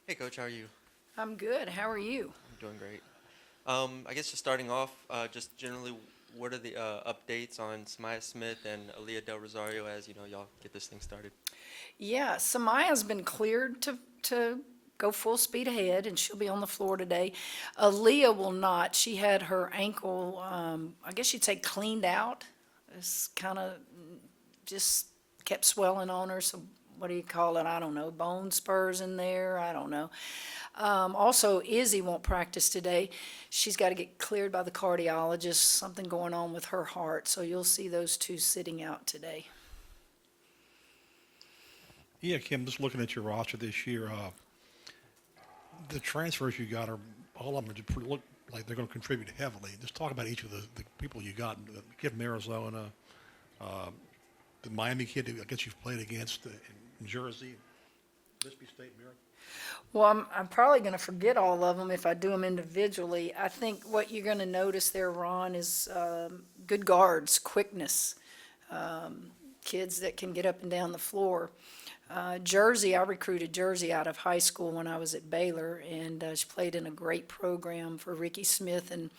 Hey, Coach, how are you? I'm good. How are you? I'm doing great. I guess just starting off, just generally, what are the updates on Samaya Smith and Aaliyah Del Rosario as y'all get this thing started? Yeah, Samaya's been cleared to go full speed ahead, and she'll be on the floor today. Aaliyah will not. She had her ankle, I guess you'd say, cleaned out. It's kind of just kept swelling on her. So what do you call it? I don't know. Bone spurs in there. I don't know. Also, Izzy won't practice today. She's got to get cleared by the cardiologist. Something going on with her heart. So you'll see those two sitting out today. Yeah, Kim, just looking at your roster this year, the transfers you got are all of them look like they're going to contribute heavily. Just talk about each of the people you got. The kid from Arizona, uh, the Miami kid who I guess you've played against in Jersey, Mississippi State, Miracle. Well, I'm probably going to forget all of them if I do them individually. I think what you're going to notice there, Ron, is good guards, quickness, kids that can get up and down the floor. Jersey, I recruited Jersey out of high school when I was at Baylor, and she played in a great program for Ricky Smith in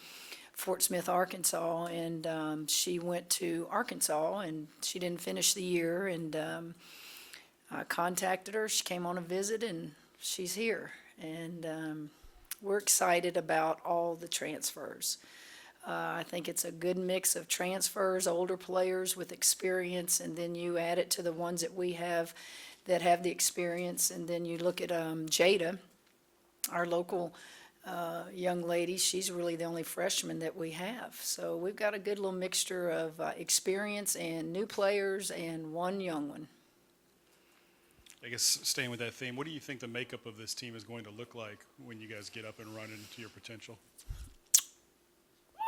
Fort Smith, Arkansas, and she went to Arkansas, and she didn't finish the year, and I contacted her. She came on a visit, and she's here. And we're excited about all the transfers. I think it's a good mix of transfers, older players with experience, and then you add it to the ones that we have that have the experience. And then you look at Jada, our local young lady. She's really the only freshman that we have. So we've got a good little mixture of experience and new players and one young one. I guess staying with that theme, what do you think the makeup of this team is going to look like when you guys get up and running to your potential?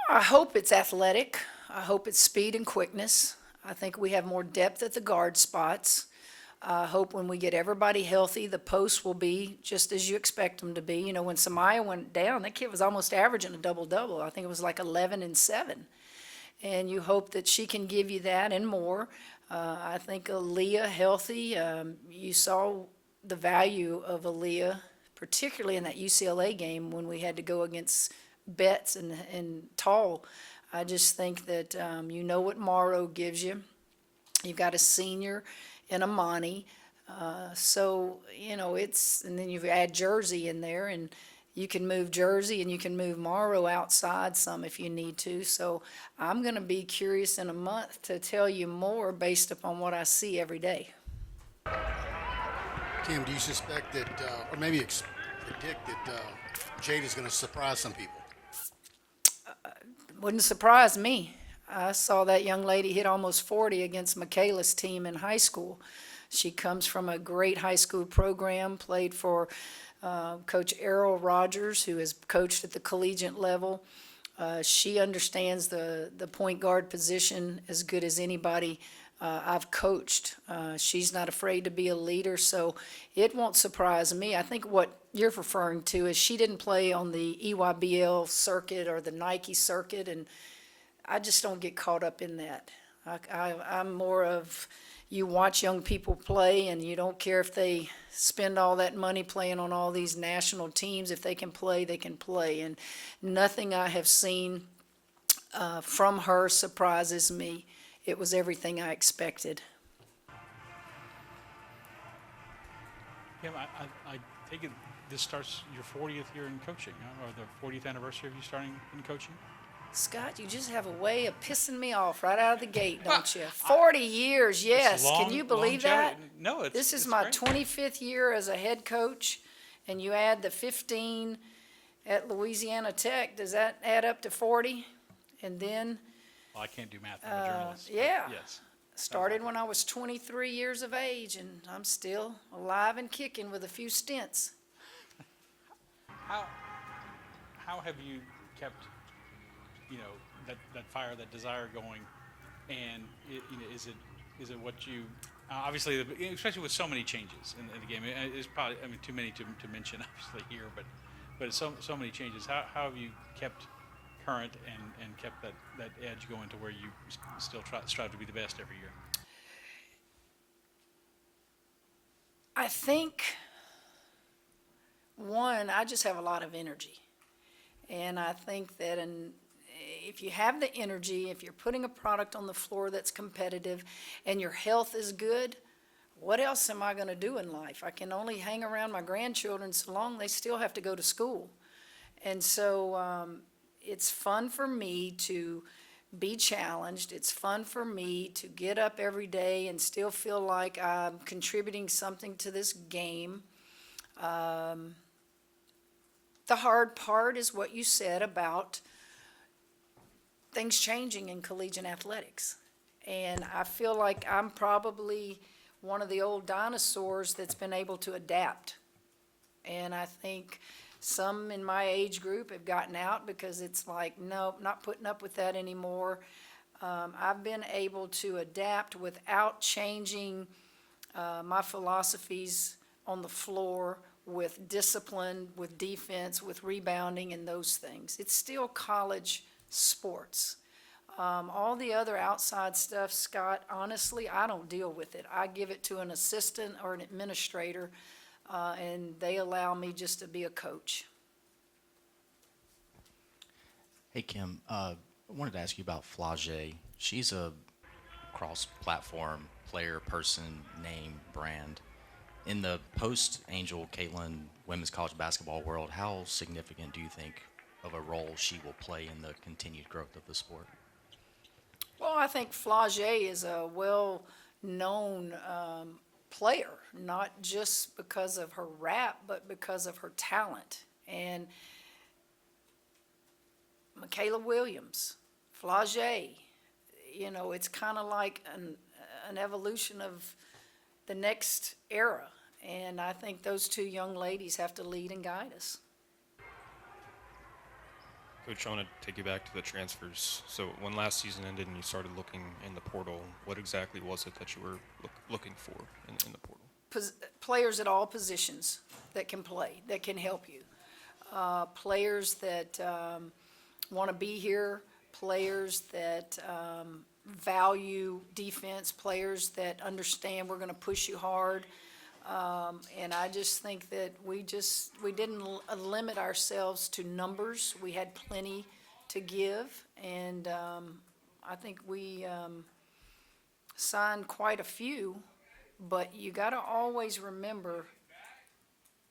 I hope it's athletic. I hope it's speed and quickness. I think we have more depth at the guard spots. I hope when we get everybody healthy, the posts will be just as you expect them to be. You know, when Samaya went down, that kid was almost averaging a double-double. I think it was like 11 and 7. And you hope that she can give you that and more. I think Aaliyah healthy. You saw the value of Aaliyah, particularly in that UCLA game when we had to go against Betts and Tall. I just think that you know what Morrow gives you. You've got a senior in Amani. So, you know, and then you add Jersey in there, and you can move Jersey and you can move Morrow outside some if you need to. So I'm going to be curious in a month to tell you more based upon what I see every day. Kim, do you suspect that, or maybe predict that Jade is going to surprise some people? Wouldn't surprise me. I saw that young lady hit almost 40 against Michaela's team in high school. She comes from a great high school program, played for Coach Errol Rogers, who has coached at the collegiate level. She understands the point guard position as good as anybody I've coached. She's not afraid to be a leader, so it won't surprise me. I think what you're referring to is she didn't play on the EYBL circuit or the Nike circuit, and I just don't get caught up in that. I'm more of, you watch young people play and you don't care if they spend all that money playing on all these national teams. If they can play, they can play. And nothing I have seen from her surprises me. It was everything I expected. Kim, I take it this starts your 40th year in coaching, huh? Or the 40th anniversary of you starting in coaching? Scott, you just have a way of pissing me off right out of the gate, don't you? 40 years, yes. Can you believe that? No, This is it's my great. 25th year as a head coach, and you add the 15 at Louisiana Tech. Does that add up to 40? And then Well, I can't do math. I'm a journalist. but yeah. Yes. started when I was 23 years of age, and I'm still alive and kicking with a few stints. How have you kept, that fire, that desire going, and is it what you obviously, especially with so many changes in the game, it's probably too many to mention obviously here, but it's so many changes. How have you kept current and kept that edge going to where you still strive to be the best every year? I think one, I just have a lot of energy. And I think that if you have the energy, if you're putting a product on the floor that's competitive and your health is good, what else am I going to do in life? I can only hang around my grandchildren so long they still have to go to school. And so it's fun for me to be challenged. It's fun for me to get up every day and still feel like I'm contributing something to this game. The hard part is what you said about things changing in collegiate athletics. And I feel like I'm probably one of the old dinosaurs that's been able to adapt. And I think some in my age group have gotten out because it's like, no, not putting up with that anymore. I've been able to adapt without changing my philosophies on the floor with discipline, with defense, with rebounding and those things. It's still college sports. All the other outside stuff, Scott, honestly, I don't deal with it. I give it to an assistant or an administrator, and they allow me just to be a coach. Hey, Kim, I wanted to ask you about Flau'jae. She's a cross-platform player, person, name, brand. In the post-Angel Caitlin women's college basketball world, how significant do you think of a role she will play in the continued growth of the sport? Well, I think Flau'jae is a well-known player, not just because of her rap, but because of her talent. And Michaela Williams, Flau'jae, you know, it's kind of like an evolution of the next era. And I think those two young ladies have to lead and guide us. Coach, I want to take you back to the transfers. So when last season ended and you started looking in the portal, what exactly was it that you were looking for in the portal? Players at all positions that can play, that can help you. Players that want to be here, players that value defense, players that understand we're going to push you hard. And I just think that we didn't limit ourselves to numbers. We had plenty to give, and I think we signed quite a few, but you got to always remember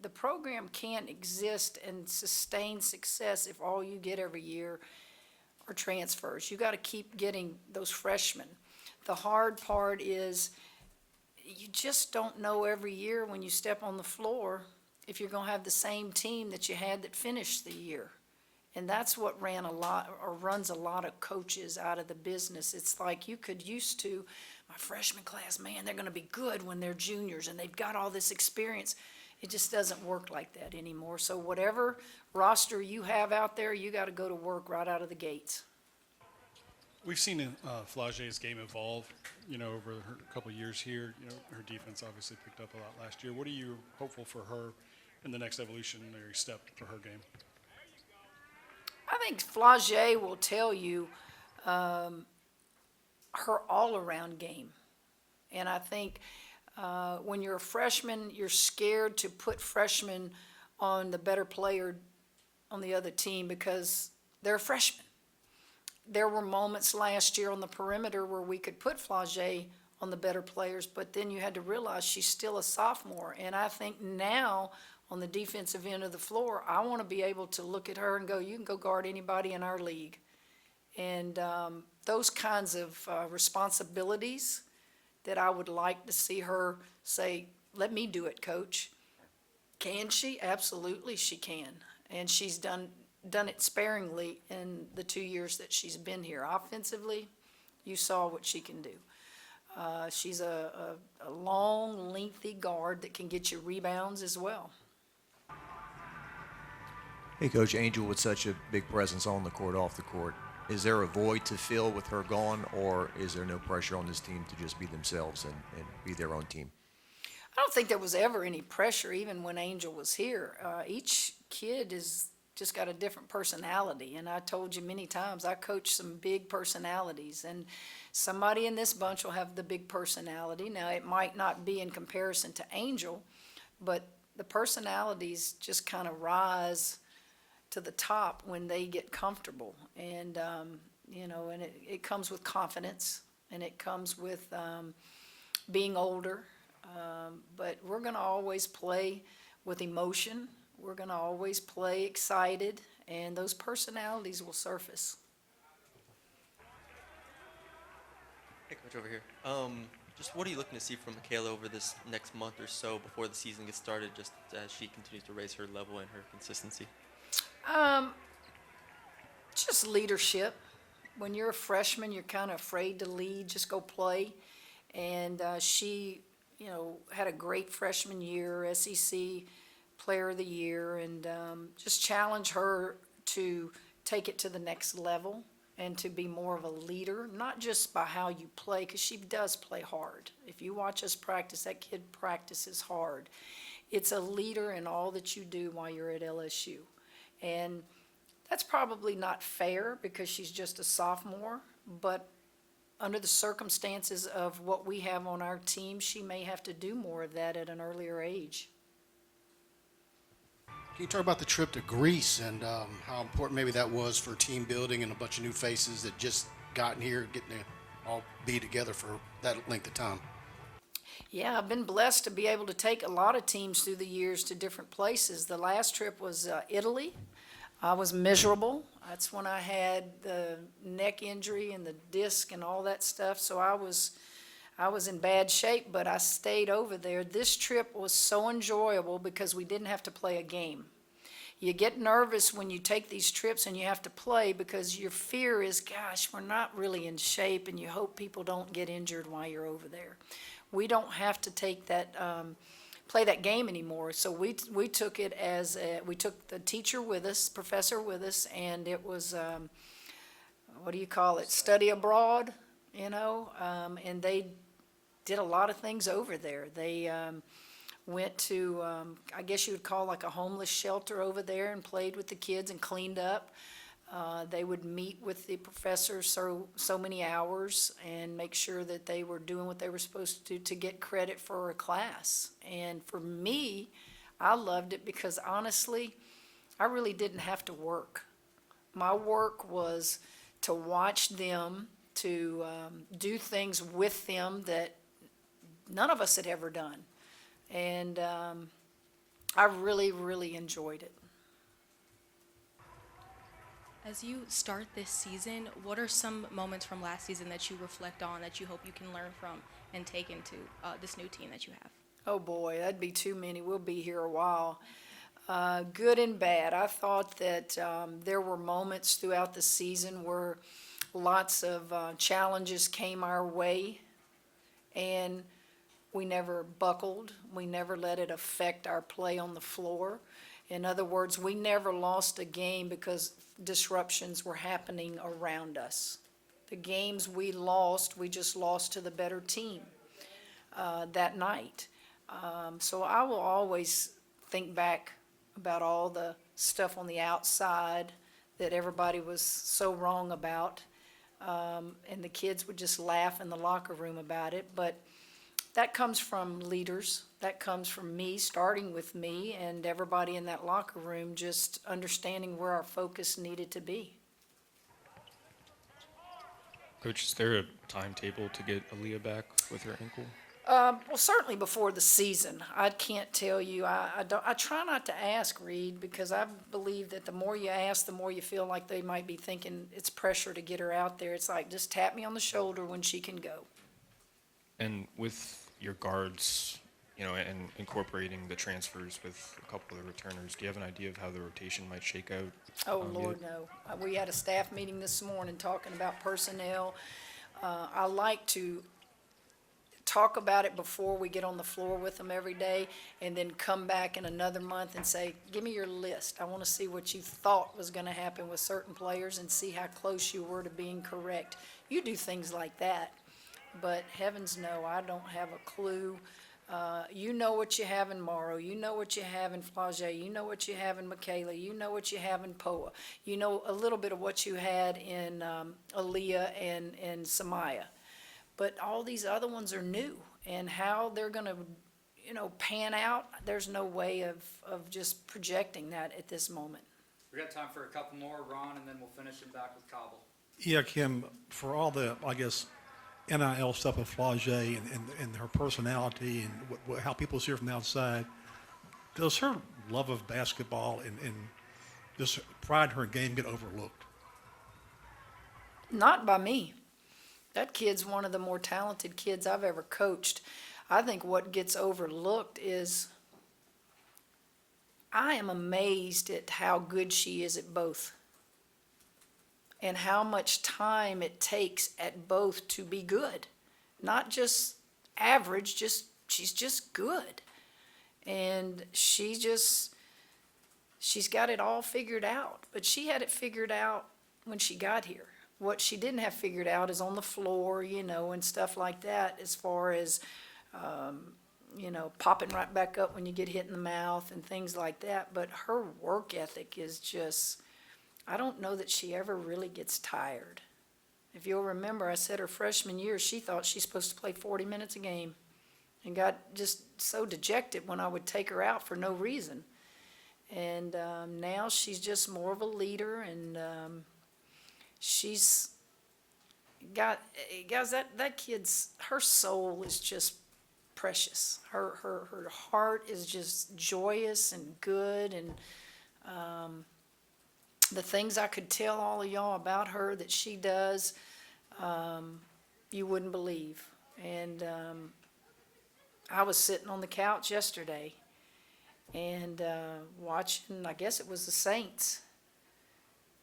the program can't exist and sustain success if all you get every year are transfers. You got to keep getting those freshmen. The hard part is you just don't know every year when you step on the floor if you're going to have the same team that you had that finished the year. And that's what runs a lot of coaches out of the business. It's like you could used to, my freshman class, man, they're going to be good when they're juniors and they've got all this experience. It just doesn't work like that anymore. So whatever roster you have out there, you got to go to work right out of the gates. We've seen Flau'jae's game evolve, over her couple of years here. Her defense obviously picked up a lot last year. What are you hopeful for her in the next evolutionary step for her game? I think Flau'jae will tell you her all-around game. And I think when you're a freshman, you're scared to put freshmen on the better player on the other team because they're a freshman. There were moments last year on the perimeter where we could put Flau'jae on the better players, but then you had to realize she's still a sophomore. And I think now on the defensive end of the floor, I want to be able to look at her and go, you can go guard anybody in our league. And those kinds of responsibilities that I would like to see her say, let me do it, coach. Can she? Absolutely she can. And she's done it sparingly in the 2 years that she's been here. Offensively, you saw what she can do. She's a long, lengthy guard that can get you rebounds as well. Hey, Coach, Angel with such a big presence on the court, off the court, is there a void to fill with her gone, or is there no pressure on this team to just be themselves and be their own team? I don't think there was ever any pressure even when Angel was here. Each kid is just got a different personality, and I told you many times I coach some big personalities, and somebody in this bunch will have the big personality. Now it might not be in comparison to Angel, but the personalities just kind of rise to the top when they get comfortable. And, and it comes with confidence, and it comes with being older. But we're going to always play with emotion. We're going to always play excited, and those personalities will surface. Hey, Coach, over here. Just what are you looking to see from Michaela over this next month or so before the season gets started, just as she continues to raise her level and her consistency? Just leadership. When you're a freshman, you're kind of afraid to lead, just go play. And she, had a great freshman year, SEC Player of the Year, and just challenge her to take it to the next level and to be more of a leader, not just by how you play, because she does play hard. If you watch us practice, that kid practices hard. It's a leader in all that you do while you're at LSU. And that's probably not fair because she's just a sophomore, but under the circumstances of what we have on our team, she may have to do more of that at an earlier age. Can you talk about the trip to Greece and how important maybe that was for team building and a bunch of new faces that just gotten here, getting to all be together for that length of time? Yeah, I've been blessed to be able to take a lot of teams through the years to different places. The last trip was Italy. I was miserable. That's when I had the neck injury and the disc and all that stuff. So I was in bad shape, but I stayed over there. This trip was so enjoyable because we didn't have to play a game. You get nervous when you take these trips and you have to play because your fear is, gosh, we're not really in shape, and you hope people don't get injured while you're over there. We don't have to take that play that game anymore. So we took it as we took the teacher with us, professor with us, and it was what do you call it? Study abroad, and they did a lot of things over there. They went to I guess you would call like a homeless shelter over there and played with the kids and cleaned up. They would meet with the professor so many hours and make sure that they were doing what they were supposed to do to get credit for a class. And for me, I loved it because honestly, I really didn't have to work. My work was to watch them, to do things with them that none of us had ever done. And I really, really enjoyed it. As you start this season, what are some moments from last season that you reflect on that you hope you can learn from and take into this new team that you have? Oh boy, that'd be too many. We'll be here a while. Good and bad. I thought that there were moments throughout the season where lots of challenges came our way, and we never buckled. We never let it affect our play on the floor. In other words, we never lost a game because disruptions were happening around us. The games we lost, we just lost to the better team that night. So I will always think back about all the stuff on the outside that everybody was so wrong about, and the kids would just laugh in the locker room about it. But that comes from leaders. That comes from me, starting with me, and everybody in that locker room just understanding where our focus needed to be. Coach, is there a timetable to get Aaliyah back with her ankle? Well, certainly before the season. I can't tell you. I try not to ask, Reed, because I believe that the more you ask, the more you feel like they might be thinking it's pressure to get her out there. It's like, just tap me on the shoulder when she can go. And with your guards, and incorporating the transfers with a couple of the returners, do you have an idea of how the rotation might shake out? Oh, Lord, no. We had a staff meeting this morning talking about personnel. I like to talk about it before we get on the floor with them every day, and then come back in another month and say, give me your list. I want to see what you thought was going to happen with certain players and see how close you were to being correct. You do things like that. But heavens no, I don't have a clue. You know what you have in Morrow. You know what you have in Flau'jae. You know what you have in Michaela. You know what you have in Poa. You know a little bit of what you had in Aaliyah and Samaya. But all these other ones are new, and how they're going to pan out, there's no way of just projecting that at this moment. We got time for a couple more, Ron, and then we'll finish it back with Cobble. Yeah, Kim, for all the, I guess, NIL stuff with Flau'jae and her personality and how people see her from the outside, does her love of basketball and this pride in her game get overlooked? Not by me. That kid's one of the more talented kids I've ever coached. I think what gets overlooked is I am amazed at how good she is at both and how much time it takes at both to be good. Not just average, she's just good. And she's got it all figured out. But she had it figured out when she got here. What she didn't have figured out is on the floor, and stuff like that, as far as, popping right back up when you get hit in the mouth and things like that. But her work ethic is just, I don't know that she ever really gets tired. If you'll remember, I said her freshman year, she thought she's supposed to play 40 minutes a game and got just so dejected when I would take her out for no reason. And now she's just more of a leader, and she's got, guys, that kid's, her soul is just precious. Her heart is just joyous and good, and the things I could tell all of y'all about her that she does, you wouldn't believe. And I was sitting on the couch yesterday and watching, I guess it was the Saints.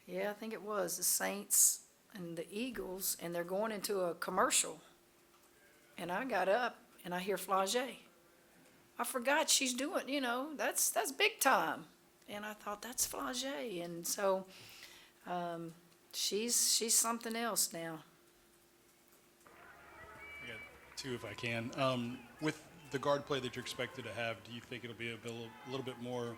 Yeah, I think it was the Saints and the Eagles, and they're going into a commercial. And I got up and I hear Flau'jae. I forgot she's doing, that's big time. And I thought, that's Flau'jae. And so she's something else now. I got two if I can. With the guard play that you're expected to have, do you think it'll be a little bit more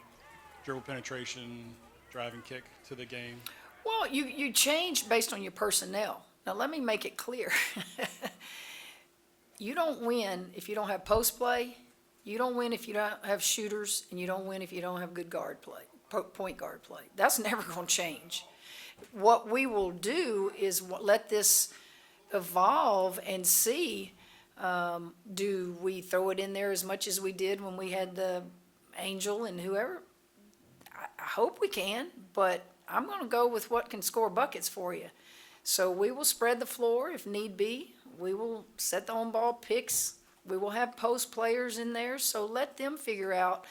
dribble penetration, drive and kick to the game? Well, you change based on your personnel. Now, let me make it clear. You don't win if you don't have post play. You don't win if you don't have shooters, and you don't win if you don't have good guard play, point guard play. That's never going to change. What we will do is let this evolve and see, do we throw it in there as much as we did when we had the Angel and whoever? I hope we can, but I'm going to go with what can score buckets for you. So we will spread the floor if need be. We will set the on-ball picks. We will have post players in there, so let them figure out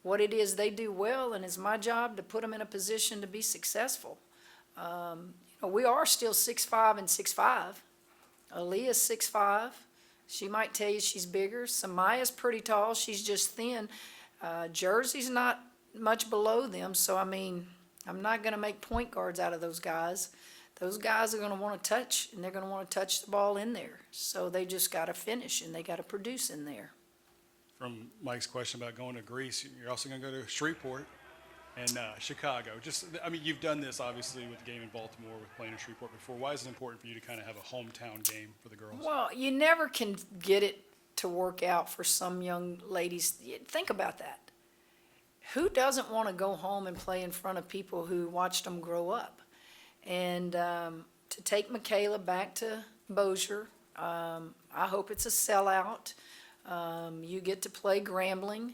what it is they do well, and it's my job to put them in a position to be successful. We are still 6'5" and 6'5". Aaliyah's 6'5". She might tell you she's bigger. Samaya's pretty tall. She's just thin. Jersey's not much below them, so I'm not going to make point guards out of those guys. Those guys are going to want to touch, and they're going to want to touch the ball in there. So they just got to finish, and they got to produce in there. From Mike's question about going to Greece, you're also going to go to Shreveport and Chicago. You've done this, obviously, with the game in Baltimore, with playing in Shreveport before. Why is it important for you to kind of have a hometown game for the girls? Well, you never can get it to work out for some young ladies. Think about that. Who doesn't want to go home and play in front of people who watched them grow up? And to take Michaela back to Bossier, I hope it's a sellout. You get to play Grambling,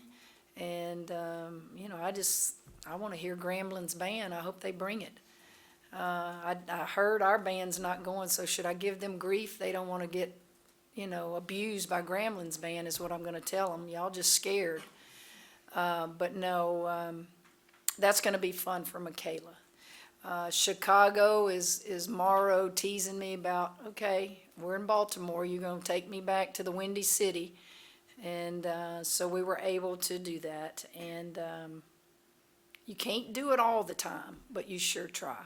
and I want to hear Grambling's band. I hope they bring it. I heard our band's not going, so should I give them grief? They don't want to get, abused by Grambling's band is what I'm going to tell them. Y'all just scared. But no, that's going to be fun for Michaela. Chicago is Morrow teasing me about, okay, we're in Baltimore, you're going to take me back to the Windy City. And so we were able to do that. And you can't do it all the time, but you sure try.